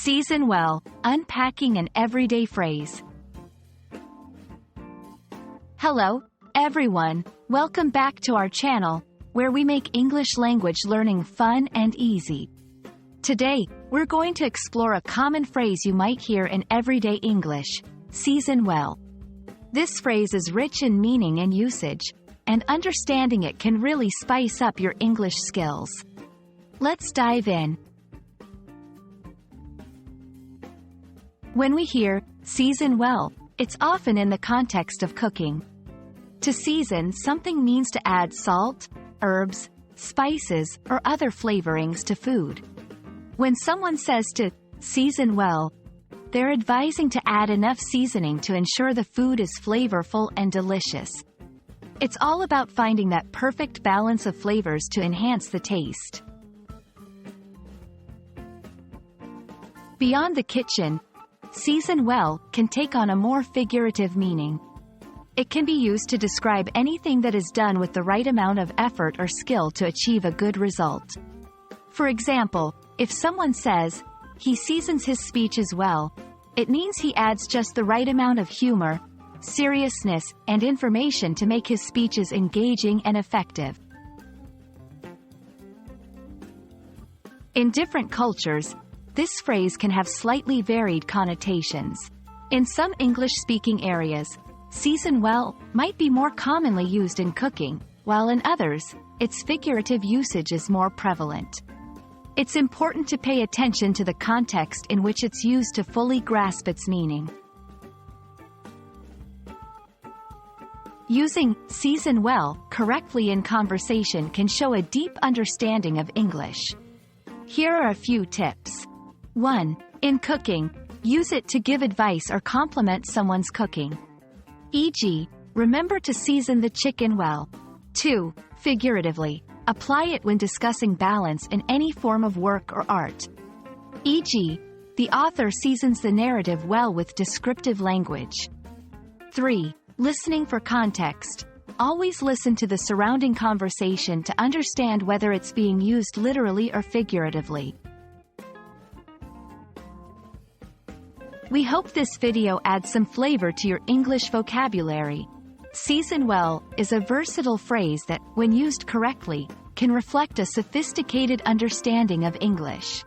Season well, unpacking an everyday phrase. Hello, everyone. Welcome back to our channel, where we make English language learning fun and easy. Today, we're going to explore a common phrase you might hear in everyday English: season well. This phrase is rich in meaning and usage, and understanding it can really spice up your English skills. Let's dive in. When we hear season well, it's often in the context of cooking. To season something means to add salt, herbs, spices, or other flavorings to food. When someone says to season well, they're advising to add enough seasoning to ensure the food is flavorful and delicious. It's all about finding that perfect balance of flavors to enhance the taste. Beyond the kitchen, season well can take on a more figurative meaning. It can be used to describe anything that is done with the right amount of effort or skill to achieve a good result. For example, if someone says, "He seasons his speeches well," it means he adds just the right amount of humor, seriousness, and information to make his speeches engaging and effective. In different cultures, this phrase can have slightly varied connotations. In some English-speaking areas, season well might be more commonly used in cooking, while in others, its figurative usage is more prevalent. It's important to pay attention to the context in which it's used to fully grasp its meaning. Using season well correctly in conversation can show a deep understanding of English. Here are a few tips. 1. In cooking, use it to give advice or compliment someone's cooking. E.g., remember to season the chicken well. 2. Figuratively, apply it when discussing balance in any form of work or art. E.g., the author seasons the narrative well with descriptive language. 3. Listening for context. Always listen to the surrounding conversation to understand whether it's being used literally or figuratively. We hope this video adds some flavor to your English vocabulary. Season well is a versatile phrase that, when used correctly, can reflect a sophisticated understanding of English.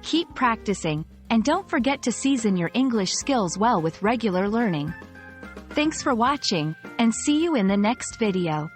Keep practicing, and don't forget to season your English skills well with regular learning. Thanks for watching, and see you in the next video.